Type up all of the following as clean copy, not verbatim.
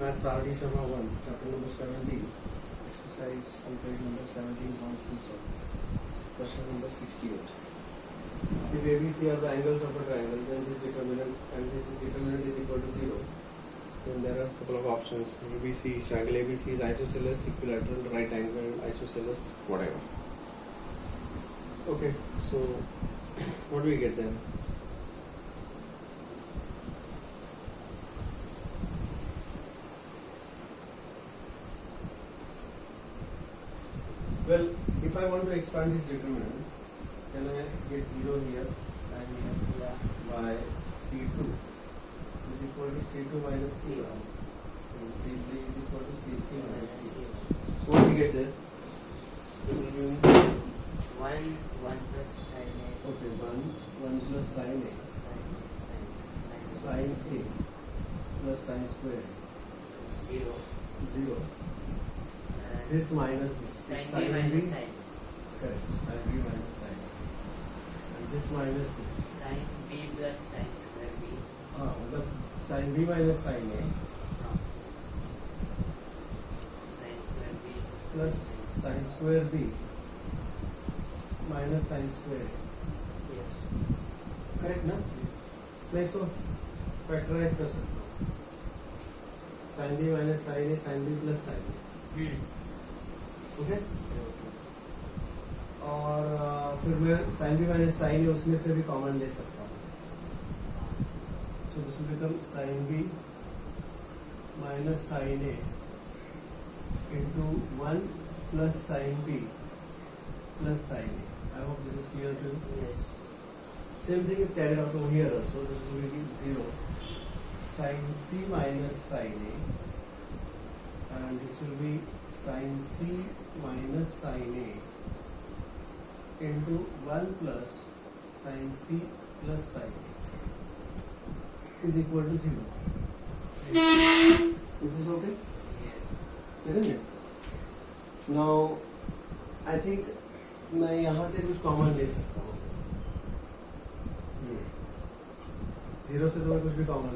Maths RD Sharma 1, chapter number 17, exercise on page number 17.37, question number 68. If ABC are the angles of a triangle, then this determinant and this determinant is equal to 0. Then there are a couple of options. ABC, triangle ABC is isosceles, equilateral, right angle, isosceles, whatever. Okay, so what do we get then? Well, if I want to expand this determinant, then I get 0 here and here by C2 is equal to C2 minus C1. So C3 is equal to C3 minus C1. So what do we get there? This will give me 1 plus sin A. okay, 1 plus sin A sin A plus sin square 0. 0. This minus this. Sin B minus sin. Correct. Sin B minus sin. And this minus this. Sin B plus sin square B. मतलब sin B minus sin A No. Sin square B plus sin square B minus sin square A. Yes. Correct ना? मैं इसको factorise कर सकता हूँ. sin B minus sin A sin B plus sin A. Okay? और फिर मैं sin B minus sin A उसमें से भी कॉमन ले सकता हूँ. So this will become sin B minus sin A into 1 plus sin B plus sin A. I hope this is clear to you. Yes. Same thing is carried out over here also. This will be 0 sin C minus sin A, and this will be sin C minus sin A into 1 plus sin C plus sin A is equal to 0. Is this okay? Yes. Isn't it? Now, I think मैं यहाँ से कुछ common ले सकता हूँ. ये 0 से तो मैं कुछ भी कॉमन,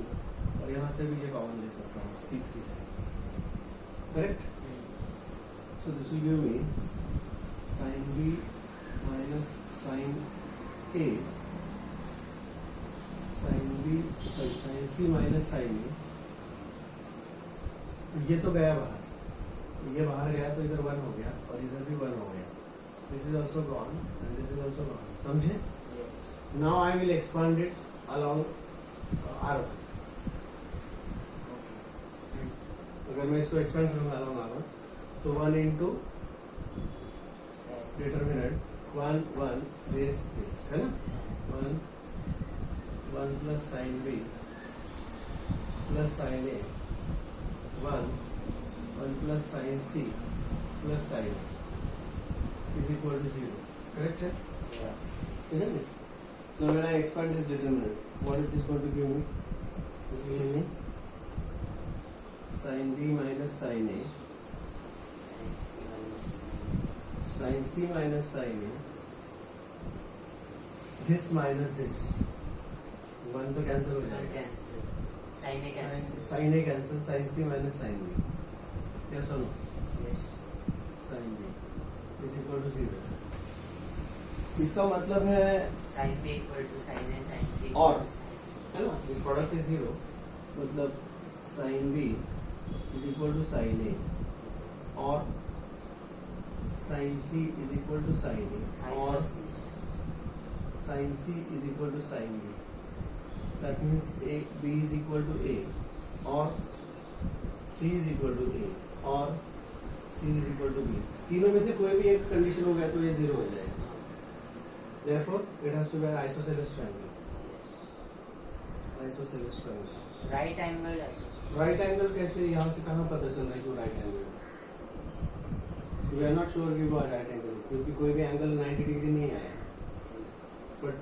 और यहाँ से भी ये कॉमन ले सकता हूँ C3 से. Correct? So this will give me sin B minus sin A, sin C minus sin A. ये तो गया बाहर, ये बाहर गया तो इधर 1 हो गया और इधर भी 1 हो गया. This is also gone and this is also gone. समझे? Yes. Now I will expand it along R1. अगर मैं इसको expand करूँगा along R1, तो 1 into determinant 1 this है ना? 1 plus sin B plus sin A 1 plus sin C plus sin A is equal to 0. Correct? Yeah. Isn't it? Now when I expand this determinant, what is this going to give me? This will give me sin B minus sin A, sin C minus sin A, this minus this. 1 तो cancel हो जाएगा. Cancel. Sin A cancel. Sin A cancel, sin C minus sin B. Yes or no? Yes. Sin B is equal to 0. इसका मतलब है, Sin B equal to sin A sin C. और है ना, this product is 0, मतलब sin B is equal to sin A और sin C is equal to sin A और sin C is equal to sin B. That means A B is equal to A और C is equal to A और C is equal to B. तीनों में से कोई भी एक condition हो गया तो ये 0 हो जाएगा. Therefore, it has to be an isosceles triangle. Isosceles triangle. Right angle isosceles. Right angle कैसे, यहाँ से कहाँ पता चल रहा है कि right angle? So we are not sure कि वो right angle, क्योंकि कोई भी angle 90 degree नहीं आया. But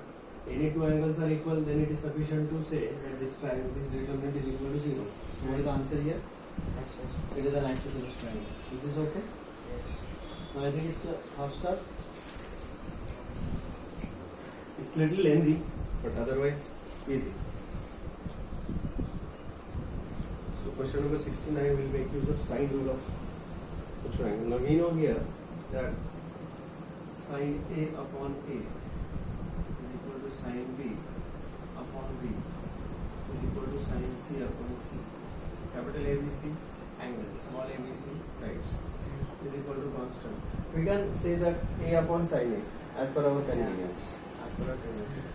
any two angles are equal, then it is sufficient to say that this determinant is equal to 0. So what is the answer here? Isosceles. It is an isosceles triangle. Is this okay? Yes. Now I think it's a half star. It's little lengthy, but otherwise easy. So question number 69 will make use of sine rule of the triangle. Now we know here that sine A upon A is equal to sine B upon B is equal to sine C upon C. Capital ABC angle, small ABC sides is equal to constant. We can say that A upon sine A as per our convenience. As per our convenience.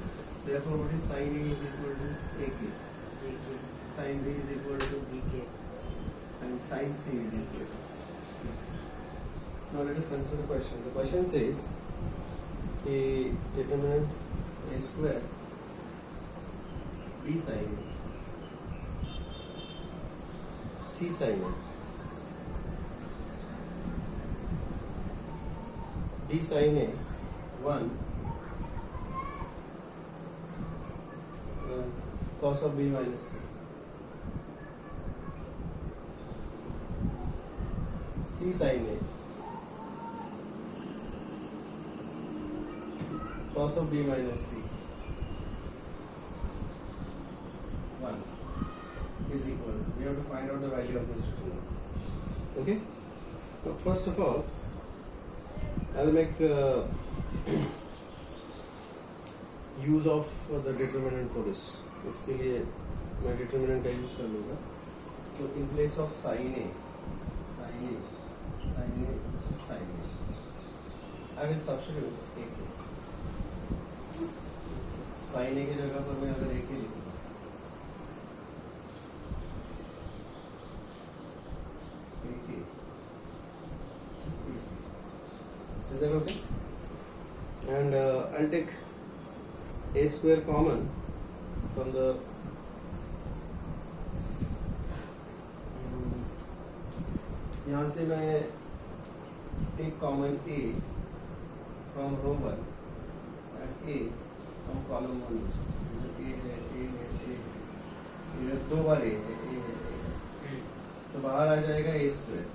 Therefore, what is sine A is equal to AK. AK. Sine B is equal to BK. and sine C is equal to C. Now let us consider the question. The question says a determinant A square B sine A C sine A D sine A 1 cos of B minus C C sine A cos of B minus C 1 is equal. We have to find out the value of this determinant. Okay? So first of all, I'll make use of the determinant for this. इसके लिए मैं determinant का use कर लूँगा. So in place of sin A, I will substitute AK. Sin A की जगह पर मैं अगर AK लिखूँगा, AK. Is that okay? And I'll take A square common from the यहाँ से मैं take common A from row 1 and A from column 1 also. A है दो बार A है तो बाहर आ जाएगा A square.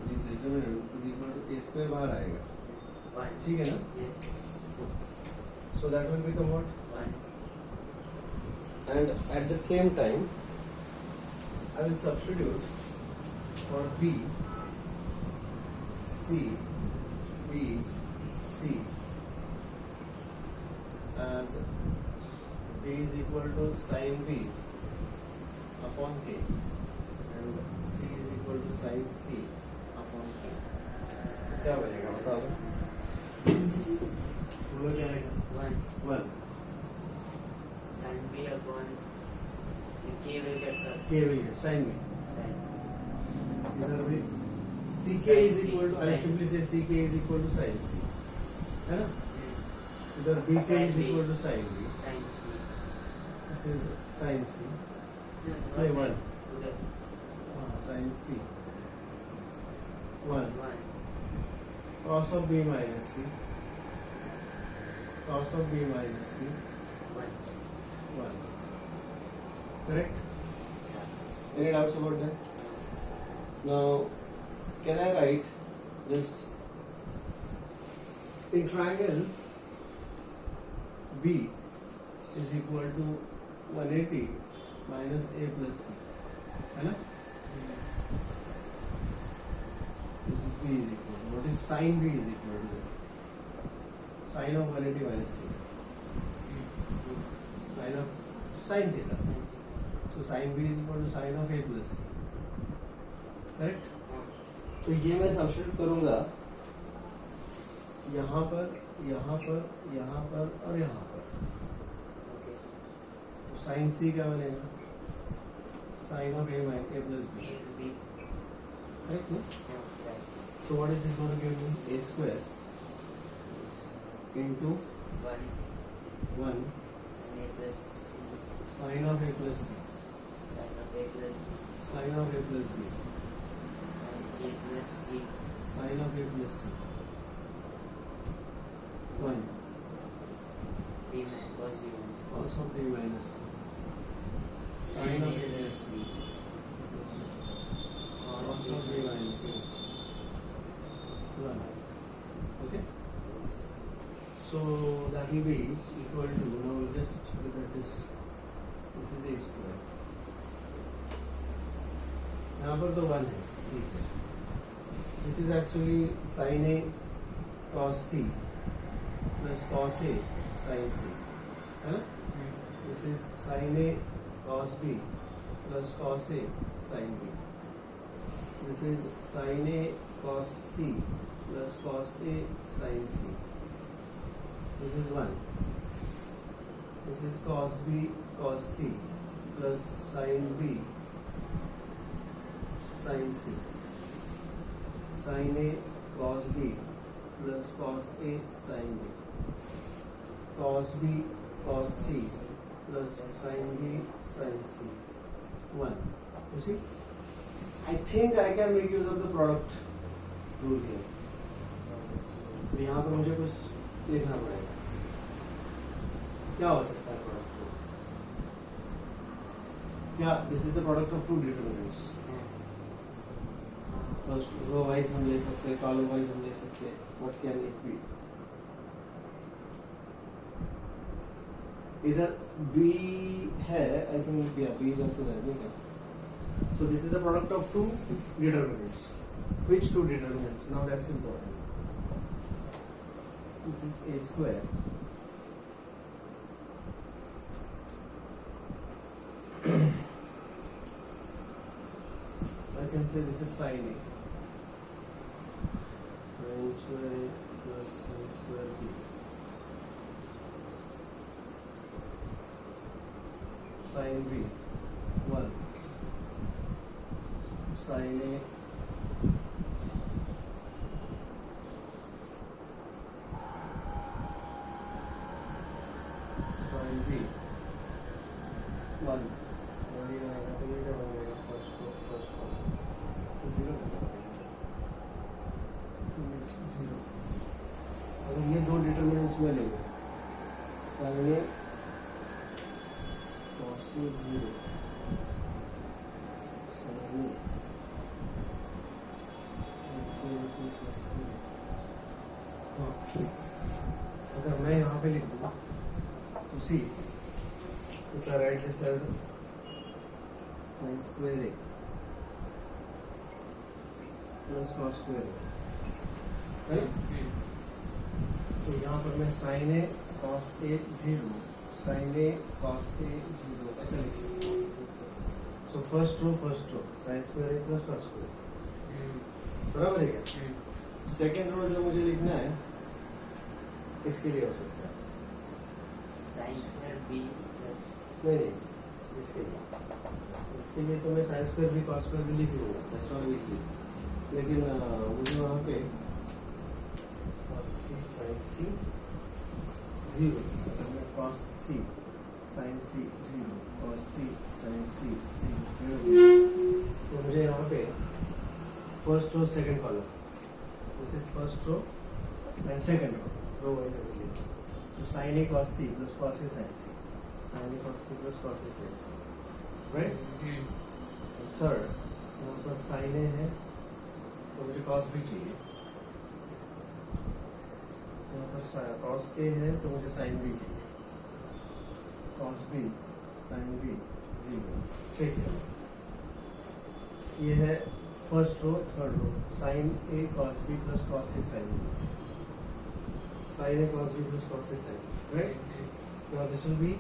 This determinant is equal to A square बाहर आएगा. ठीक है ना? Yes. So that will become what? 1. And at the same time, I will substitute for B, C, B, C as B is equal to sin B upon K and C is equal to sin C upon K. क्या बनेगा बता दो? बोलो क्या आएगा? 1 Sin B upon K will get cut. K will get sin B. Sin. इधर भी CK Sin is C, equal to, I will sin. simply say CK is equal to sin C, है ना? इधर BK Sin is B. equal to sin B. Sin C. This is sin C. No, Wait, not 1. that. Sin C. 1. 1. Cos of B minus C. Cos of B minus C. 1. 1. Correct? Yeah. Any doubts about that? Now, can I write this in triangle B is equal to 180 minus A plus C, है ना? This is B is equal to, what is sin B is equal to that? Sin of 180 minus C. Sin theta. So sin B is equal to sin of A plus C. Correct? तो ये मैं substitute करूंगा यहाँ पर, यहाँ पर, यहाँ पर और यहाँ पर. Okay. तो साइन सी क्या बनेगा? Sine of A minus A plus B. A will be. Correct ना? Yeah, right. So what is this going to give me? A square into 1. 1 And A plus C. Sine of A plus C. Sin of A plus B. Sine of A plus B. And A plus C. Sine of A plus C. 1 B minus cos B minus cos. cos of b minus c. Sin of a plus b. Cos of b minus c. 1. Okay? Yes. So that will be equal to, now we'll just look at this. This is a square. यहाँ पर तो 1 है, ठीक है. This is actually sine A cos C plus cos A sine C, है ना. This is sine A cos B plus cos A sine B. This is sine A cos c plus cos a sin c. This is 1. This is cos b cos c plus sin b sin c. Sin a cos b plus cos a sin b. Cos b cos c plus sin b sin c. 1. You see? I think I can make use of the product rule here. तो यहाँ पर मुझे कुछ लिखना पड़ेगा. क्या हो सकता है प्रोडक्ट रूल? क्या this is the product of two determinants. First row wise हम ले सकते हैं, कॉलम वाइज हम ले सकते हैं. What can it be? इधर बी है, I think B is also there, नहीं क्या? So this is the product of two determinants. Which two determinants? Now that's important. This is a square I can say this is sin A. Sin square A plus sin square B. Sin B 1. Sin A sin B 1. और ये आएगा तो ये क्या बनेगा? First column तो 0 0. अगर ये दो डिटरमिनेंट्स में लेंगे, sin A cos A 0, sin A अगर मैं यहाँ पे लिख दूँ तो सी, if I write this as sin square A plus cos square A, है ना? तो यहाँ पर मैं sin A cos A 0, sin A cos A 0 ऐसा लिख सकता हूँ. So first row sin square A plus cos square A, बराबर है क्या? सेकेंड रो जो मुझे लिखना है इसके लिए हो सकता है sin square b plus नहीं, इसके लिए तो मैं sin square भी cos square भी लिख लूँगा, that's not easy. लेकिन मुझे वहाँ पे cos c sin c 0, अगर मैं cos c sin c 0 cos c sin c 0 तो मुझे यहाँ पे first row second column, this is first row and second row wise अगर लिखा तो sin A cos C plus cos A sin C, sin A cos C plus cos A sin C, right. Third यहाँ पर sin A है तो मुझे cos B चाहिए, यहाँ पर cos A है तो मुझे sin B चाहिए, cos B sin B 0. Check है, ये है first row third row, sin A cos B plus cos A sin B, sin A cos B plus cos A sin B, right? Now this will be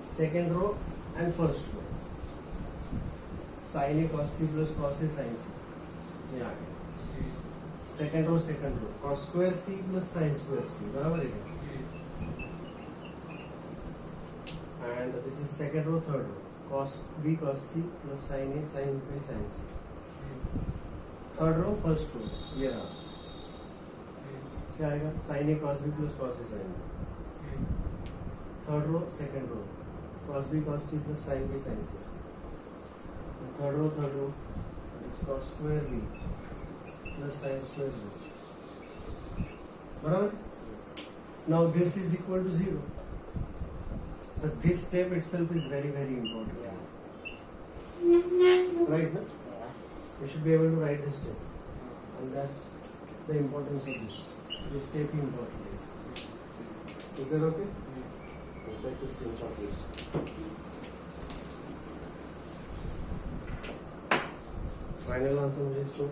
second row and first row, sin A cos C plus cos A sin C, ये आ गया. Second row cos square C plus sin square C, बराबर है क्या? And this is second row third row, cos B cos C plus sin A sin B sin C. Third row first row ये रहा, क्या आएगा? sin A cos B plus cos A sin B. Third row second row cos B cos C plus sin B sin C. Third row it's cos square B plus sin square B, बराबर. Now this is equal to 0, but this step itself is very very important, right? No? We should be able to write this step, and that's the importance of this step is important. Is that okay? Take the screenshot please. Final answer मुझे show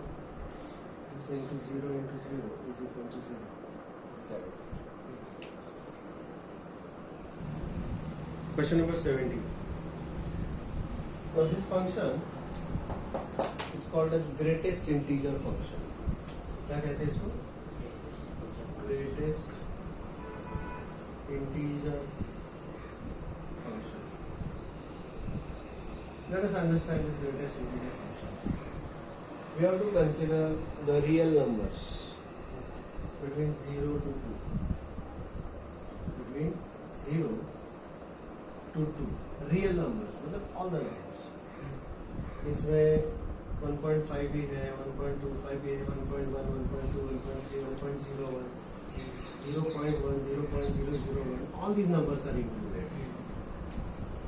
this into 0 into 0 is equal to 0 7. Question number 70. Now this function is called as greatest integer function. क्या कहते हैं इसको? Greatest integer function. Let us understand this greatest integer function. We have to consider the real numbers between 0 to 2. Between 0 to 2 real numbers मतलब all the numbers. इसमें 1.5 भी है, 1.25 भी है, 1.1, 1.2, 1.3, 1.01, 0.1, 0.001. All these numbers are included.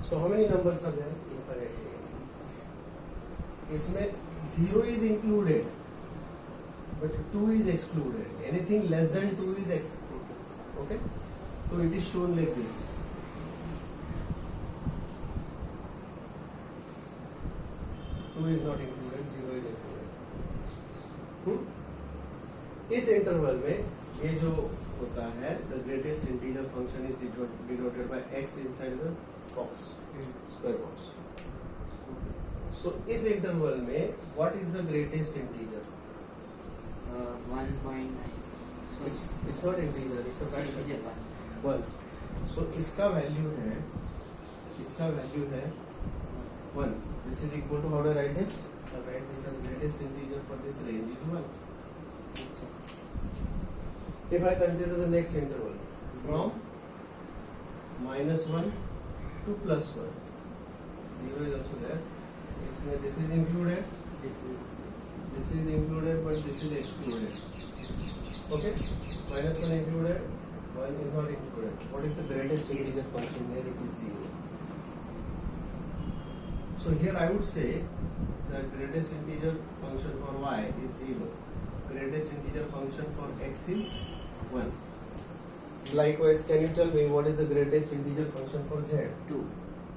So how many numbers are there? Infinite. इसमें 0 is included, but 2 is excluded. Anything less than 2 is excluded. Okay? So it is shown like this. 2 is not included, 0 is included. इस interval में ये जो होता है the greatest integer function is denoted by x inside the box, square box. So इस interval में what is the greatest integer? 1.9. So It's not integer, it's a fraction. integer 1. So इसका value है 1. This is equal to, how do I write this? I write this as greatest integer for this range is 1. If I consider the next interval from -1 to +1, 0 is also there. This is included, this this is included, but this is excluded. Okay? -1 included, 1 is not included. What is the greatest integer function here? It is 0. So here I would say that greatest integer function for y is 0. Greatest integer function for x is 1. Likewise, can you tell me what is the greatest integer function for z? 2.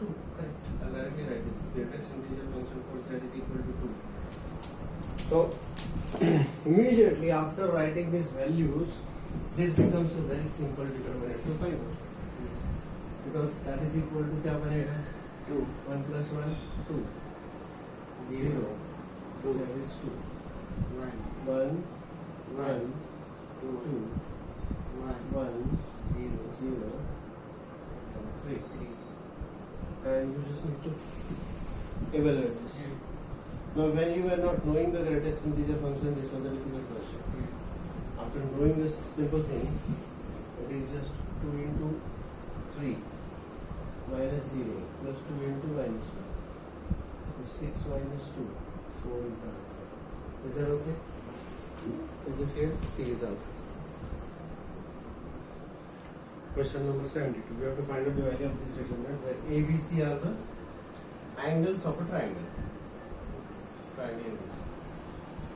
2. Correct. I'll directly write this. Greatest integer function for z is equal to 2. So immediately after writing these values, this becomes a very simple determinant to find out. Yes. Because that is equal to क्या बनेगा? 2. 1 plus 1, 2. 0. 2. 7 is 2. 1. 1, 1, 2. 2, 1. 1, 0. 0, 3. 3. And you just need to evaluate this. Now when you were not knowing the greatest integer function, this was a difficult question. After knowing this simple thing, it is just 2 into 3 minus 0 plus 2 into minus 1. So 6 minus 2, 4 is the answer. Is that okay? Is this clear? C is the answer. Question number 72. We have to find out the value of this determinant where A, B, C are the angles of a triangle. Triangle angles.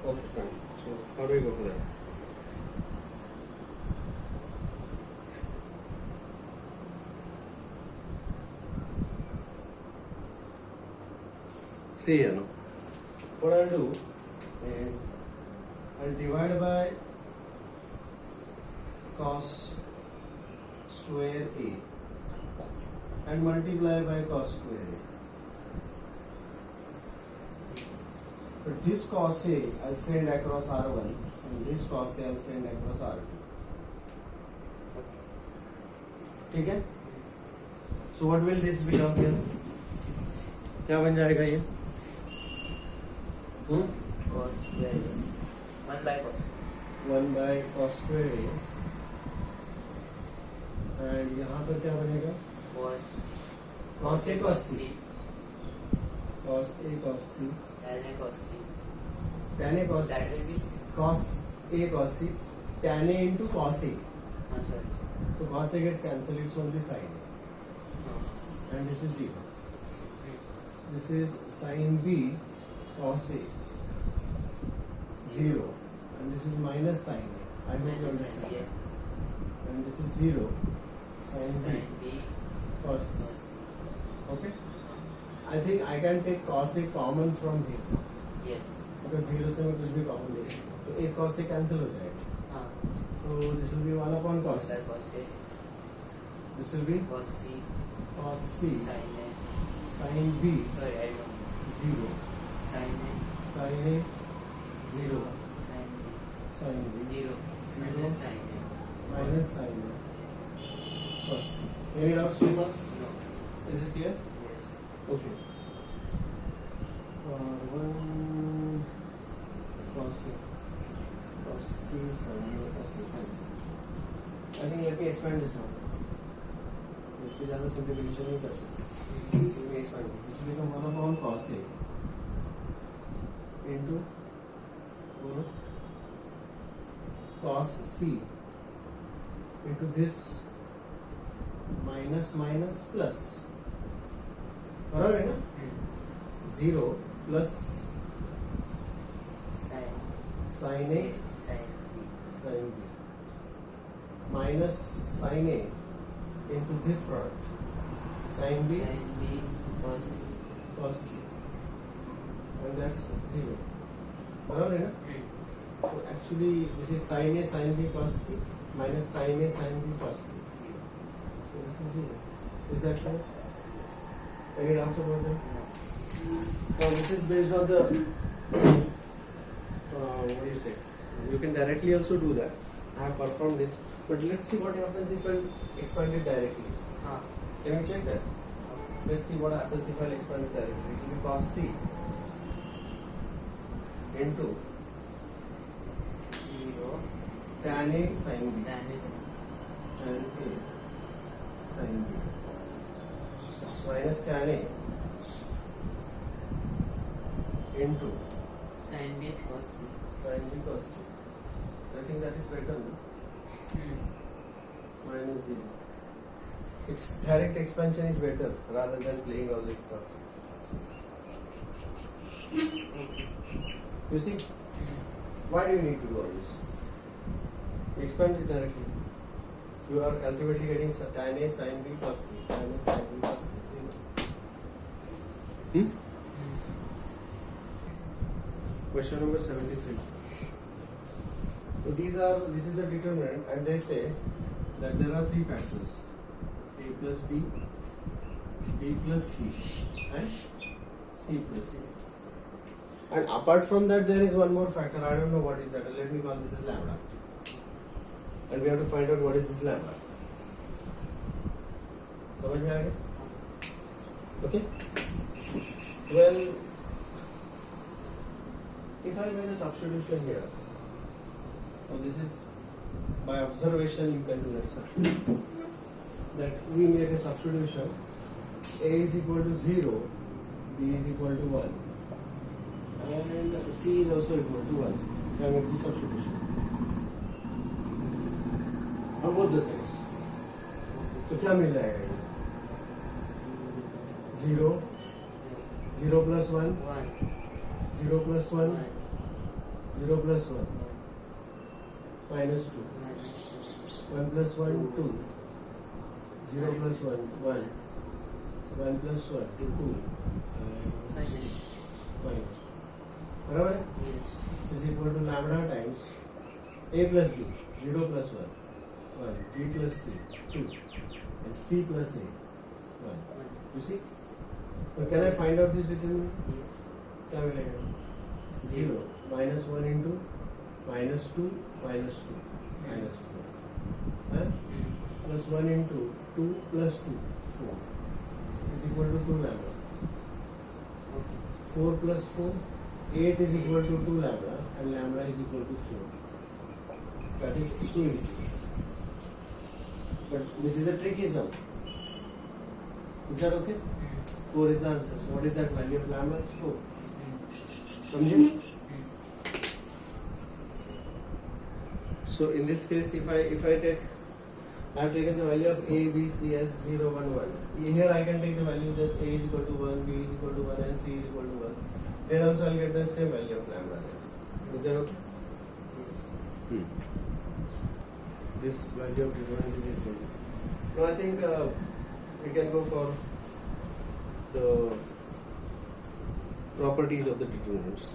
Okay, fine. So how do we go for that? See here now. What I'll do is I'll divide by cos square A and multiply by cos square A. But this cos A I'll send across R1 and this cos A I'll send across R2. ठीक है? So what will this be down here? क्या बन जाएगा ये? Cos square. 1 by cos. 1 by cos square A. And यहाँ पर क्या बनेगा? Cos A cos C. C. Cos A cos C. Tan A cos C. Tan A cos That will be cos A cos C. Tan A into cos A. sorry. So cos A gets cancelled. It's only sin A. And this is 0. This is sin B cos A. 0. And this is minus sin A. I hope you understand. Yes. And this is 0. Sin B Sin B cos C. cos C. Okay? I think I can take cos A common from here. Yes. because zero से मैं कुछ भी common ले सकता हूँ, तो एक cos से कैंसिल हो जाएगा, हाँ. तो this will be 1 upon cos, Cos A. This will be Cos C. cos c Sin A. sin b Sorry, I don't know. 0 Sin A. sin a 0 Sin B. sin b 0. 0 Minus sin A. minus sin a cos c. Any doubts so far? No. Is this clear? Yes. Okay. 1 cos c sin a. Okay, fine. I think let me expand this now. इससे ज़्यादा simplification नहीं कर सकते. Let me expand this. This will become 1 upon cos a into cos c into this minus minus plus. बराबर है ना? 0 plus Sin sin a Sin B. sin b minus sin a into this product sin b Sin B. Cos C. cos c, and that's 0. बराबर है ना? So actually this is sin a sin b cos c minus sin a sin b cos c. 0. So this is 0. Is that clear? Yes. Any doubts about that? No. Now this is based on the what do you say? You can directly also do that. I have performed this, but let's see what happens if I expand it directly. हाँ. Can you check that? Let's see what happens if I expand it directly. It will be cos c into 0. tan a sin b. Tan is Tan a sin b minus tan a into Sin B is cos C. sin b cos c. I think that is better, no? Minus 0. Its direct expansion is better rather than playing all this stuff. You see, why do you need to do all this? Expand this directly. You are ultimately getting tan a sin b cos c. Tan a sin b cos c. 0. Question number 73. So this is the determinant, and they say that there are 3 factors: a plus b, b plus c, and c plus c. And apart from that, there is one more factor. I don't know what is that. Let me call this as lambda. And we have to find out what is this lambda. समझ में आ गया? Okay. Well, if I make a substitution here, now this is by observation you can do that substitution. That we make a substitution, a is equal to 0, b is equal to 1, and c is also equal to 1. I make the substitution on both the sides. तो क्या मिल जाएगा ये? 0, 0 plus 1, 1. 0 plus 1, 0 plus 1, minus 2, 1 plus 1, 2, 0 plus 1, 1, 1 plus 1, 2, Minus. minus. बराबर है? Yes. Is equal to lambda times a plus b, 0 plus 1, 1, b plus c, 2, and c plus a, 1. 1. You see? Now can I find out this determinant? Yes. क्या मिलेगा? 0, minus 1 into minus 2, minus 2, minus 4. Plus 1 into 2 plus 2, 4 is equal to 2 lambda. Okay. 4 plus 4, 8 is equal to 2 lambda, and lambda is equal to 4. That is so easy. But this is a tricky sum. Is that okay? 4 is the answer. So what is that value of lambda? It's 4. समझे? So in this case, if I take, I have taken the value of a, b, c as 0, 1, 1. Here I can take the values as a is equal to 1, b is equal to 1, and c is equal to 1. Then also I'll get the same value of lambda there. Is that okay? Yes. This value of determinant is equal to. Now I think we can go for the properties of the determinants.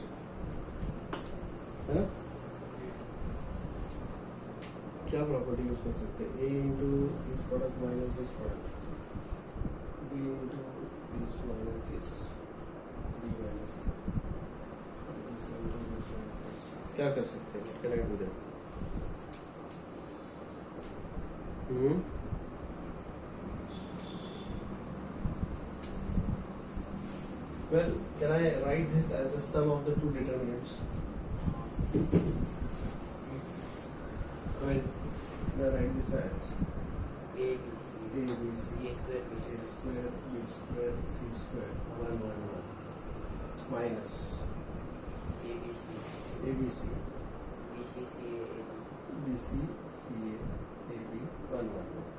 है ना? क्या property use कर सकते हैं? A into this product minus this product, B into this minus this, B minus this into this minus this. क्या कर सकते हैं? Can I do that? Well, can I write this as a sum of the two determinants? I mean, can I write this as A, B, C. A, B, C, A square, B, A C. square, B square, C square, 1, 1, 1, minus A, B, C. A, B, C, B, C, C, A, A, B. B, C, C, A, A, B, 1, 1, 1.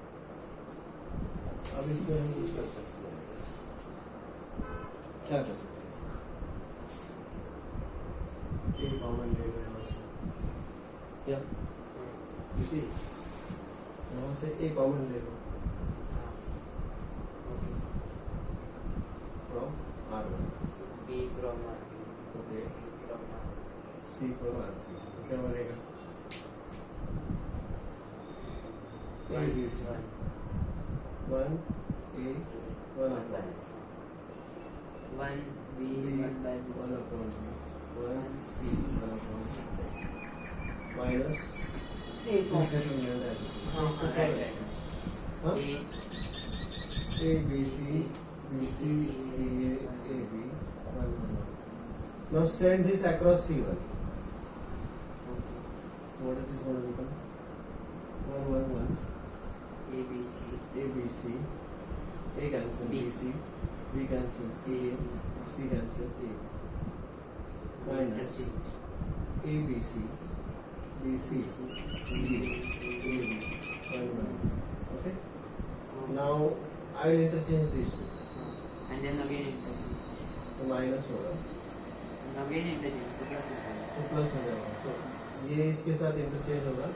अब इसमें हम कुछ कर सकते हैं बस। क्या कर सकते हैं? A कॉमन ले लो यहाँ से, या इसी यहाँ से A कॉमन ले लो Okay. from R1, So B from R. Okay. C from R. C from R3, तो क्या बनेगा? A, B, C, 1 A, 1 upon One B, B, 1 by B. 1 upon B, 1 C, 1 upon C, minus A this determinant है, इसको क्या right, बनेगा? right. हाँ? A, A, B, C, B, C, C, A, B, 1, 1, 1. Now send this across C1. okay. What is this going to become? 1, 1, 1. A, B, C. A, B, C. A cancel B, B, C. B cancel C, A. C cancel A. Minus A, B, C. B, C. C, A, B. 1, 1. Okay? Now I will interchange these two. And then again interchange. तो minus होगा And again interchange. तो plus होगा. तो plus हो जाएगा, तो ये इसके साथ इंटरचेंज होगा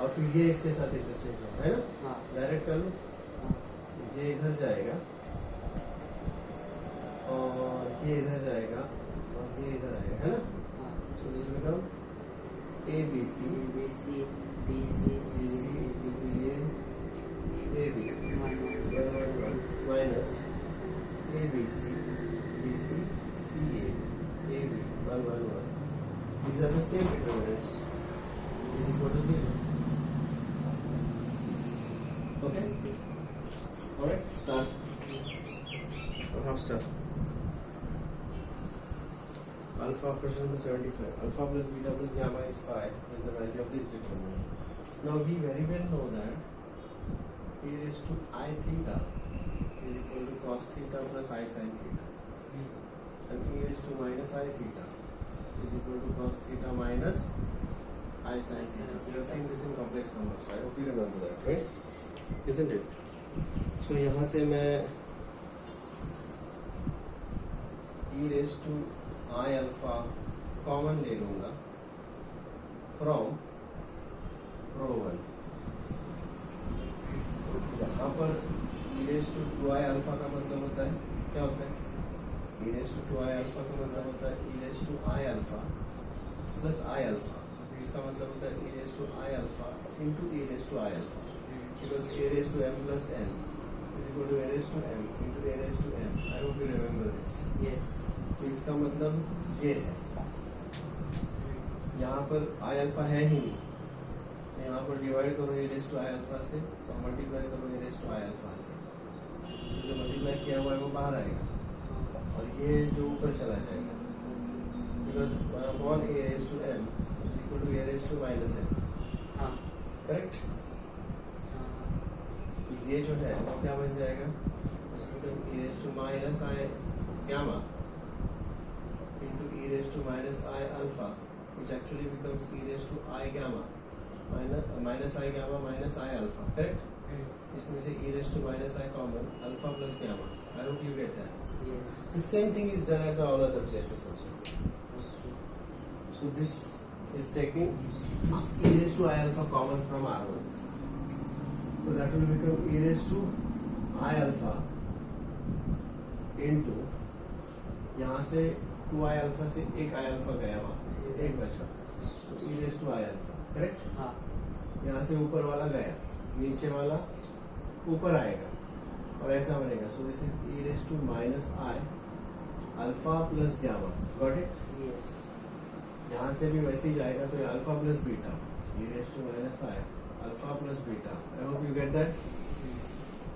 और फिर ये इसके साथ इंटरचेंज होगा, है ना? हाँ. डायरेक्ट कर लो, हाँ. ये इधर जाएगा और ये इधर जाएगा और ये इधर आएगा, है ना? हाँ. सो this will become A, B, C, A, B, C, B, C, C, C, C, A, B. C, A, A, B, 1, 1. 1, 1, 1, minus A, B, C, B, C, C, A, A, B, 1, 1, 1. These are the same determinants. Is equal to 0. Okay? Alright, start. Or half start. Alpha question number 75. Alpha plus beta plus gamma is pi and the value of this determinant. Now we very well know that a raised to I theta is equal to cos theta plus I sin theta. And e raised to minus I theta is equal to cos theta minus I sin theta. We have seen this in complex numbers. I hope you remember that, right? Isn't it? So यहाँ से मैं e raised to I alpha common ले लूँगा from rho 1. यहाँ पर e raised to 2I alpha का मतलब होता है, क्या होता है? e raised to 2I alpha का मतलब होता है e raised to I alpha plus I alpha. इसका मतलब होता है e raised to I alpha into e raised to I alpha. Because a raised to m plus n is equal to a raised to m into a raised to n. I hope you remember this. Yes. तो इसका मतलब ये है, यहाँ पर I alpha है ही नहीं, यहाँ पर डिवाइड करो a raised to I alpha से और मल्टीप्लाई करो a raised to I alpha से, तो जो मल्टीप्लाई किया हुआ है वो बाहर आएगा और ये जो ऊपर चला जाएगा, because 1 upon a raised to m is equal to a raised to minus m. हाँ. करेक्ट? ये जो है वो क्या बन जाएगा? उसको e raised to minus I gamma into e raised to minus I alpha, which actually becomes e raised to I gamma minus I gamma minus I alpha. Correct? इसमें से e raised to minus I common, alpha plus gamma. I hope you get that. Yes. The same thing is done at the all other places also. Okay. So this is taking e raised to I alpha common from R1. So that will become e raised to I alpha into, यहाँ से 2 आई alpha से एक आई alpha गया वहाँ, एक बचा, तो e raise to i alpha, correct. हाँ यहाँ से ऊपर वाला गया, नीचे वाला ऊपर आएगा और ऐसा बनेगा। So this is e raise to minus i alpha plus gamma, got it. Yes यहाँ से भी वैसे ही जाएगा, तो ये alpha plus beta, e raise to minus i alpha plus beta. I hope you get that,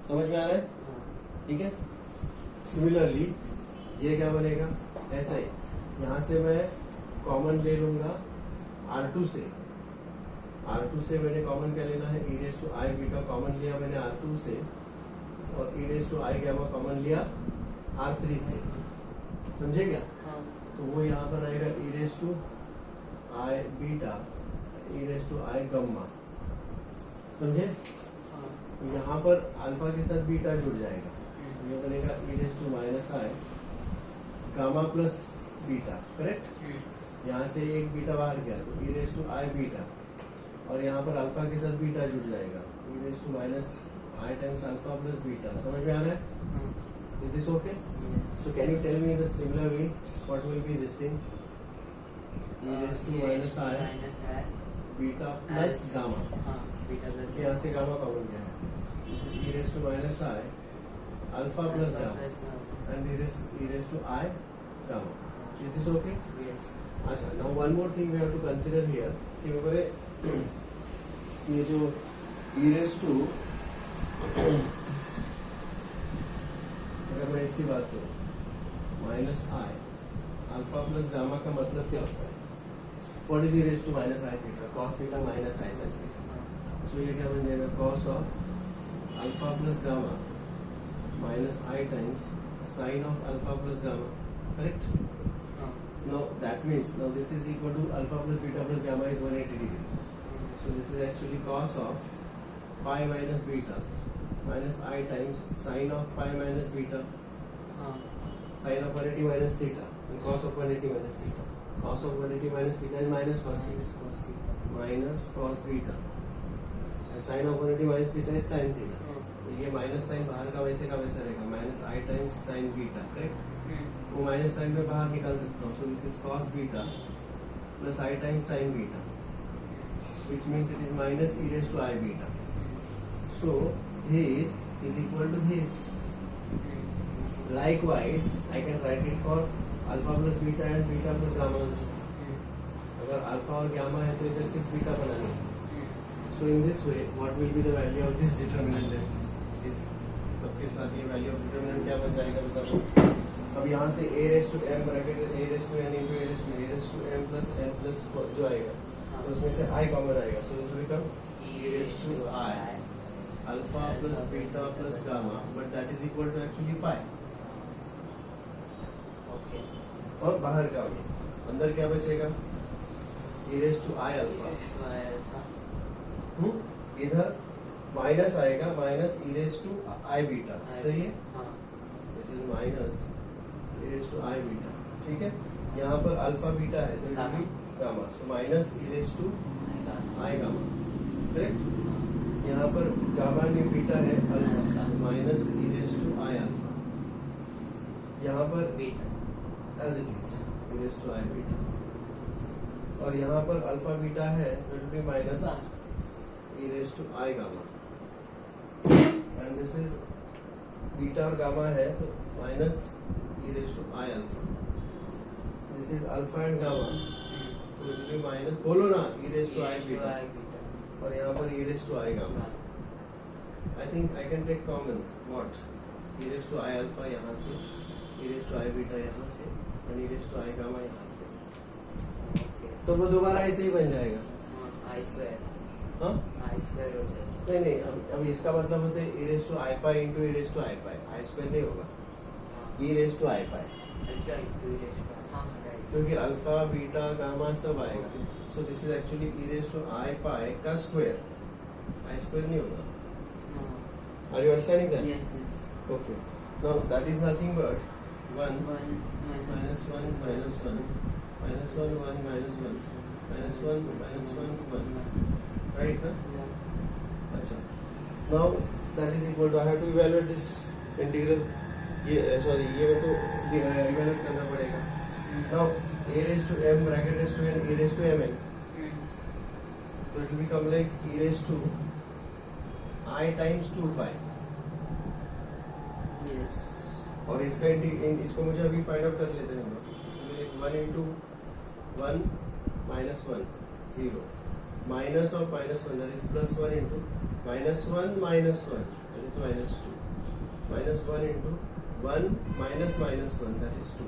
समझ में आ रहा है, ठीक है। सिमिलरली ये क्या बनेगा, ऐसा ही यहाँ से मैं कॉमन ले लूंगा R2 से, R2 से मैंने कॉमन क्या लेना है, e raise to i beta common लिया मैंने R2 से, और e raise to i gamma common लिया R3 से, समझे क्या। हाँ तो वो यहाँ पर आएगा e raise to i beta e raise to i gamma, समझे। हाँ यहाँ पर अल्फा के साथ बीटा जुड़ जाएगा, ये बनेगा e raise to minus i gamma plus beta, correct. यहाँ से एक बीटा बाहर गया तो e raise to i beta, और यहाँ पर अल्फा के साथ बीटा जुड़ जाएगा, e raise to minus i times alpha plus beta. समझ में आ रहा है, is this okay. So can you tell me the similar way what will be this thing, e raise to minus i minus है beta plus gamma, हाँ beta plus यहाँ से gamma common गया है, this is e raise to minus i alpha plus gamma and e raised to I gamma. Is this okay? Yes अच्छा, now one more thing we have to consider here कि मेरे ये जो e raised to अगर मैं इसकी बात करूँ minus i alpha plus gamma का मतलब क्या होता है, what is e raised to minus i theta, cos theta minus i sin theta. So ये क्या बन जाएगा, cos of alpha plus gamma minus i times sin of alpha plus gamma, correct. Now that means now this is equal to alpha plus beta plus gamma is 180 degree. So this is actually cos of pi minus beta minus I times sin of pi minus beta हाँ sin of 180 minus theta and cos of 180 minus theta. Cos of 180 minus theta is minus cos theta minus cos beta and sin of 180 minus theta is sin theta. तो ये minus sign बाहर का वैसे का वैसा रहेगा, minus i times sine beta, correct. वो minus sine में बाहर निकाल सकता हूँ, so this is cos beta plus i times sine beta, which means it is minus e raise to i beta. So this is equal to this. Likewise, I can write it for alpha plus beta and beta plus gamma also. अगर alpha और gamma है तो इधर सिर्फ beta बनाना है। So in this way, what will be the value of this determinant then? इस सबके साथ ये वैल्यू ऑफ डिटरमिनेंट क्या बन जाएगा बताओ। अब यहाँ से a raise to m bracket a raise to n into a raise to m plus n plus जो आएगा तो उसमें से i कॉमन आएगा, so this will become e raise to i alpha plus beta plus gamma, but that is equal to actually pi. Okay और बाहर क्या होगी, अंदर क्या बचेगा, e raise to i alpha, इधर माइनस आएगा, minus e raise to i beta, सही है। This is minus e raise to i beta, ठीक है। यहाँ पर अल्फा बीटा है तो it will be gamma, so minus e raise to i gamma, correct. यहाँ पर गामा न्यू बीटा है alpha, minus e raise to i alpha. यहाँ पर beta as it is e raise to i beta, और यहाँ पर alpha beta है तो it will be minus e raised to I gamma, and this is beta और gamma है तो minus e raised to I alpha. This is alpha and gamma, तो it will be minus, बोलो ना, e raised to I beta, और यहाँ पर e raised to I gamma. I think I can take common what, e raised to I alpha यहाँ से, e raised to I beta यहाँ से, and e raised to I gamma यहाँ से, तो वो दोबारा ऐसे ही बन जाएगा आई स्क्वायर, हाँ आई स्क्वायर हो जाएगा। नहीं नहीं, अब इसका मतलब होता है e raise to i pi into e raise to i pi, i square नहीं होगा, e raise to i pi, अच्छा इंटू ई रेज़ टू, हाँ राइट, क्योंकि अल्फा बीटा गामा सब आएगा, so this is actually e raise to i pi का square, i square नहीं होगा। Are you understanding that? Yes yes. Okay, now that is nothing but 1 1 minus 1 minus 1 minus 1 1 minus 1 minus 1 minus 1 1, right ना? अच्छा, now that is equal to, I have to evaluate this integral, ये sorry ये मेरे को evaluate करना पड़ेगा, Now a raised to m bracket raised to n e raised to mn. So it will become like e raised to I times 2 pi. Yes. और इसका इसको मुझे अभी फाइंड आउट कर लेते हैं हम लोग. इसमें एक 1 into 1 minus 1 0 minus of minus 1 that is plus 1 into minus 1 minus 1 that is minus 2 minus 1 into 1 minus minus 1 that is 2.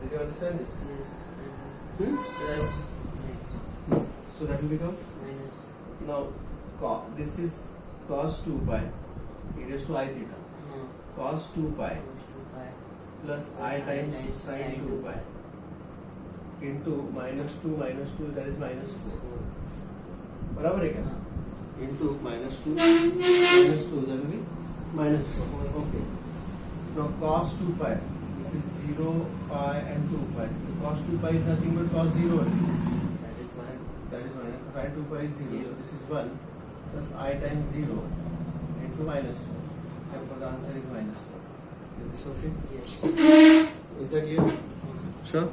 Did you understand this? Yes. Plus. So that will become Minus. now this is cos 2 pi e raised to I theta cos 2 pi Cos 2 pi. plus I times sin 2 pi into minus 2 that is minus 4. बराबर है क्या? Into minus 2 that will be minus 4. Okay. Now cos 2 pi this is 0 pi and 2 pi. So cos 2 pi is nothing but cos 0 only. That is 1. That is 1. Sin 2 pi is 0. Zero. So this is 1 plus I times 0 into minus 4. Therefore the answer is minus 4. Is this okay? Yes. Is that clear? Sure.